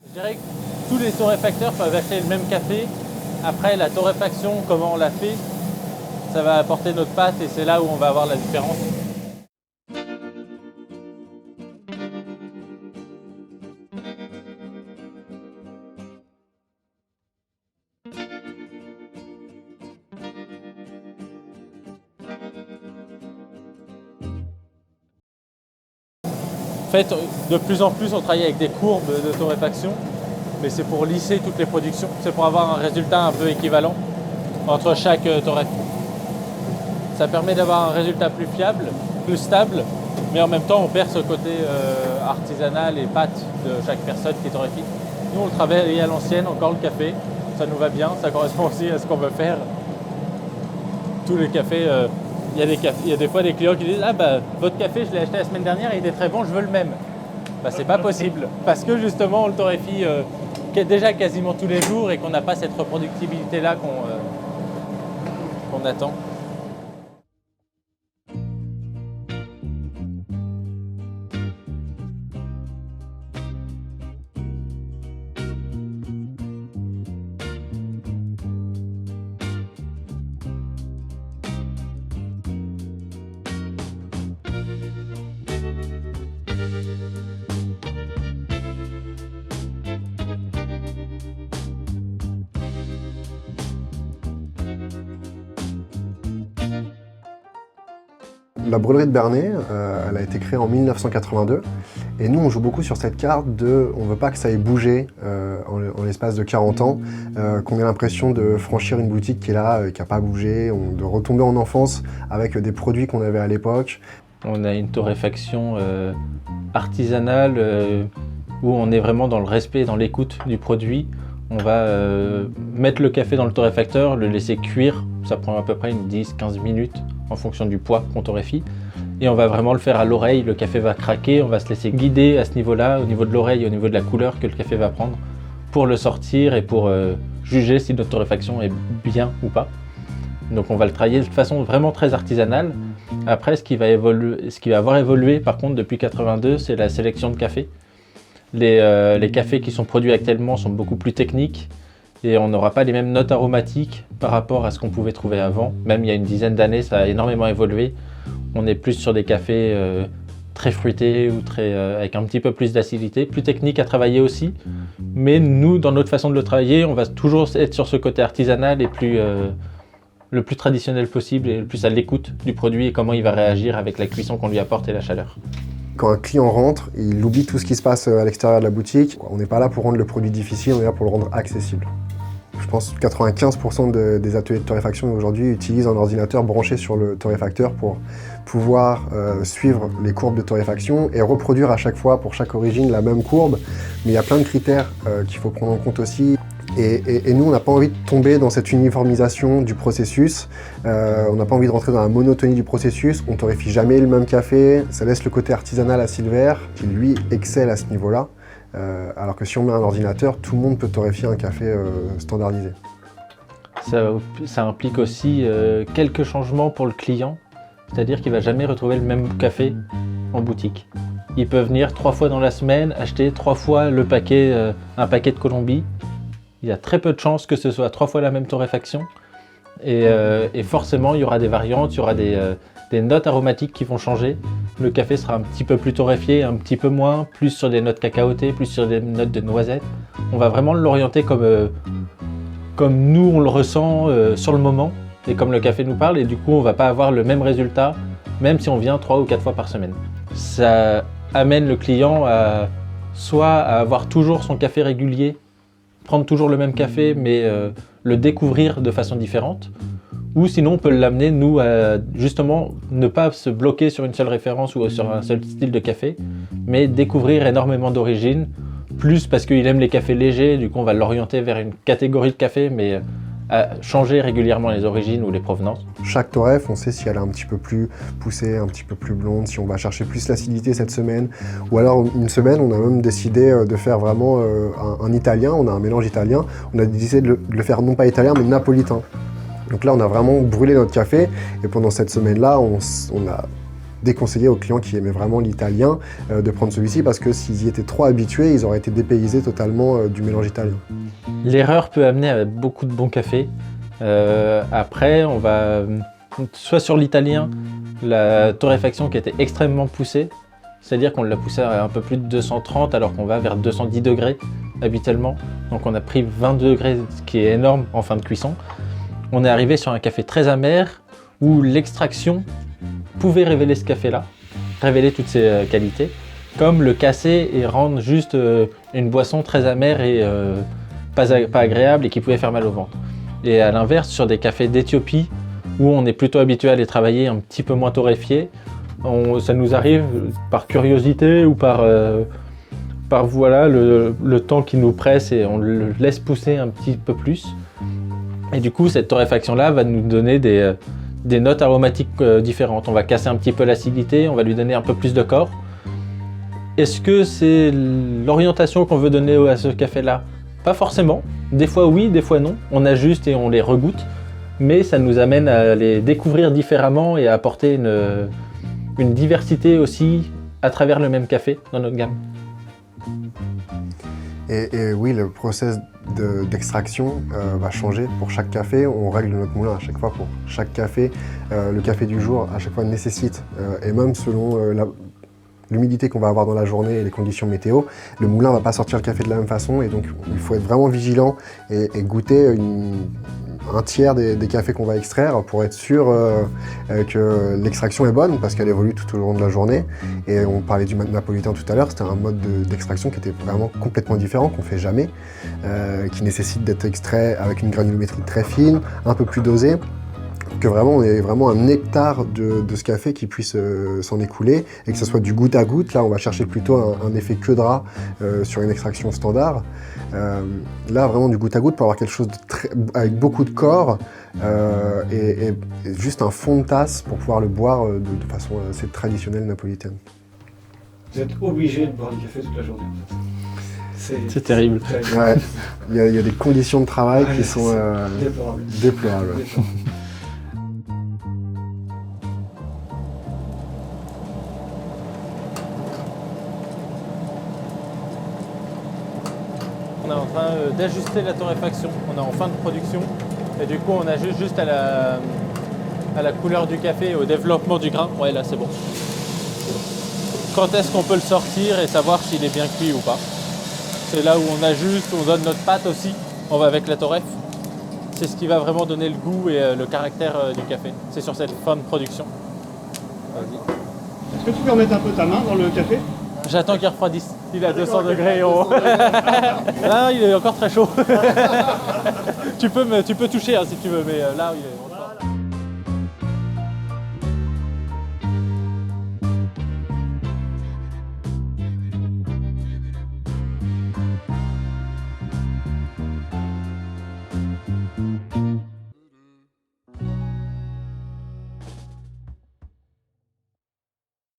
Je dirais que tous les torréfacteurs peuvent acheter le même café. Après, la torréfaction, comment on la fait, ça va apporter notre pâte et c'est là où on va avoir la différence. En fait, de plus en plus, on travaille avec des courbes de torréfaction, mais c'est pour lisser toutes les productions. C'est pour avoir un résultat un peu équivalent entre chaque torréf. Ça permet d'avoir un résultat plus fiable, plus stable, mais en même temps, on perd ce côté artisanal et pâte de chaque personne qui torréfie. Nous, on travaille à l'ancienne, encore le café. Ça nous va bien, ça correspond aussi à ce qu'on veut faire. Tous les cafés... Il y a des fois des clients qui disent « Ah bah, votre café, je l'ai acheté la semaine dernière, il était très bon, je veux le même. » Bah, c'est pas possible, parce que justement, on le torréfie déjà quasiment tous les jours et qu'on n'a pas cette reproductibilité-là qu'on attend. La brûlerie de Bernay, elle a été créée en 1982 et nous on joue beaucoup sur cette carte de on veut pas que ça ait bougé en l'espace de 40 ans, qu'on ait l'impression de franchir une boutique qui est là, qui n'a pas bougé, de retomber en enfance avec des produits qu'on avait à l'époque. On a une torréfaction artisanale où on est vraiment dans le respect, dans l'écoute du produit. On va mettre le café dans le torréfacteur, le laisser cuire, ça prend à peu près une 10-15 minutes en fonction du poids qu'on torréfie. Et on va vraiment le faire à l'oreille, le café va craquer, on va se laisser guider à ce niveau-là, au niveau de l'oreille, au niveau de la couleur que le café va prendre, pour le sortir et pour juger si notre torréfaction est bien ou pas. Donc on va le travailler de façon vraiment très artisanale. Après, ce qui va avoir évolué par contre depuis 82, c'est la sélection de café. Les cafés qui sont produits actuellement sont beaucoup plus techniques et on n'aura pas les mêmes notes aromatiques par rapport à ce qu'on pouvait trouver avant. Même il y a une dizaine d'années, ça a énormément évolué. On est plus sur des cafés très fruités ou avec un petit peu plus d'acidité, plus techniques à travailler aussi. Mais nous, dans notre façon de le travailler, on va toujours être sur ce côté artisanal et le plus traditionnel possible et le plus à l'écoute du produit et comment il va réagir avec la cuisson qu'on lui apporte et la chaleur. Quand un client rentre, il oublie tout ce qui se passe à l'extérieur de la boutique. On n'est pas là pour rendre le produit difficile, on est là pour le rendre accessible. Je pense que 95% des ateliers de torréfaction aujourd'hui utilisent un ordinateur branché sur le torréfacteur pour pouvoir suivre les courbes de torréfaction et reproduire à chaque fois, pour chaque origine, la même courbe. Mais il y a plein de critères qu'il faut prendre en compte aussi. Et nous, on n'a pas envie de tomber dans cette uniformisation du processus. On n'a pas envie de rentrer dans la monotonie du processus. On ne torréfie jamais le même café. Ça laisse le côté artisanal à Silver, qui lui excelle à ce niveau-là. Alors que si on met un ordinateur, tout le monde peut torréfier un café standardisé. Ça implique aussi quelques changements pour le client. C'est-à-dire qu'il ne va jamais retrouver le même café en boutique. Il peut venir 3 fois dans la semaine, acheter 3 fois un paquet de Colombie. Il y a très peu de chances que ce soit 3 fois la même torréfaction. Et forcément, il y aura des variantes, il y aura des notes aromatiques qui vont changer. Le café sera un petit peu plus torréfié, un petit peu moins, plus sur des notes cacaotées, plus sur des notes de noisettes. On va vraiment l'orienter comme nous on le ressent sur le moment et comme le café nous parle. Et du coup, on ne va pas avoir le même résultat, même si on vient 3 ou 4 fois par semaine. Ça amène le client soit à avoir toujours son café régulier, prendre toujours le même café, mais le découvrir de façon différente. Ou sinon, on peut l'amener, nous, à justement ne pas se bloquer sur une seule référence ou sur un seul style de café, mais découvrir énormément d'origines, plus parce qu'il aime les cafés légers, du coup on va l'orienter vers une catégorie de café, mais à changer régulièrement les origines ou les provenances. Chaque torréf, on sait si elle est un petit peu plus poussée, un petit peu plus blonde, si on va chercher plus l'acidité cette semaine. Ou alors une semaine, on a même décidé de faire vraiment un italien, on a un mélange italien. On a décidé de le faire non pas italien, mais napolitain. Donc là, on a vraiment brûlé notre café et pendant cette semaine-là, on a déconseillé aux clients qui aimaient vraiment l'italien de prendre celui-ci parce que s'ils y étaient trop habitués, ils auraient été dépaysés totalement du mélange italien. L'erreur peut amener à beaucoup de bons cafés. Après, on va soit sur l'italien, la torréfaction qui était extrêmement poussée, c'est-à-dire qu'on l'a poussé à un peu plus de 230 alors qu'on va vers 210 degrés habituellement. Donc on a pris 20 degrés, ce qui est énorme en fin de cuisson. On est arrivé sur un café très amer où l'extraction pouvait révéler ce café-là, révéler toutes ses qualités, comme le casser et rendre juste une boisson très amère et pas agréable et qui pouvait faire mal au ventre. Et à l'inverse, sur des cafés d'Éthiopie, où on est plutôt habitué à les travailler un petit peu moins torréfiés, ça nous arrive par curiosité ou par voilà, le temps qui nous presse et on le laisse pousser un petit peu plus. Et du coup, cette torréfaction-là va nous donner des notes aromatiques différentes. On va casser un petit peu l'acidité, on va lui donner un peu plus de corps. Est-ce que c'est l'orientation qu'on veut donner à ce café-là? Pas forcément. Des fois oui, des fois non. On ajuste et on les regoute. Mais ça nous amène à les découvrir différemment et à apporter une diversité aussi à travers le même café dans notre gamme. Et oui, le process d'extraction va changer pour chaque café. On règle notre moulin à chaque fois pour chaque café. Le café du jour, à chaque fois, nécessite, et même selon l'humidité qu'on va avoir dans la journée et les conditions météo, le moulin ne va pas sortir le café de la même façon. Et donc, il faut être vraiment vigilant et goûter un tiers des cafés qu'on va extraire pour être sûr que l'extraction est bonne parce qu'elle évolue tout au long de la journée. Et on parlait du napolitain tout à l'heure, c'était un mode d'extraction qui était vraiment complètement différent, qu'on ne fait jamais, qui nécessite d'être extrait avec une granulométrie très fine, un peu plus dosée, que vraiment on ait vraiment un nectar de ce café qui puisse s'en écouler et que ce soit du goutte à goutte. Là on va chercher plutôt un effet queue de rat sur une extraction standard. Là vraiment du goutte à goutte pour avoir quelque chose avec beaucoup de corps et juste un fond de tasse pour pouvoir le boire de façon assez traditionnelle napolitaine. Vous êtes obligé de boire du café toute la journée. C'est terrible. Ouais, il y a des conditions de travail qui sont déplorables. On est en train d'ajuster la torréfaction, on est en fin de production et du coup on ajuste juste à la couleur du café et au développement du grain. Ouais, là c'est bon. Quand est-ce qu'on peut le sortir et savoir s'il est bien cuit ou pas? C'est là où on ajuste, on donne notre pâte aussi, on va avec la torréf. C'est ce qui va vraiment donner le goût et le caractère du café. C'est sur cette fin de production. Est-ce que tu peux remettre un peu ta main dans le café? J'attends qu'il refroidisse. Il est à 200 degrés en haut. Là, il est encore très chaud. Tu peux toucher hein, si tu veux, mais là, il est...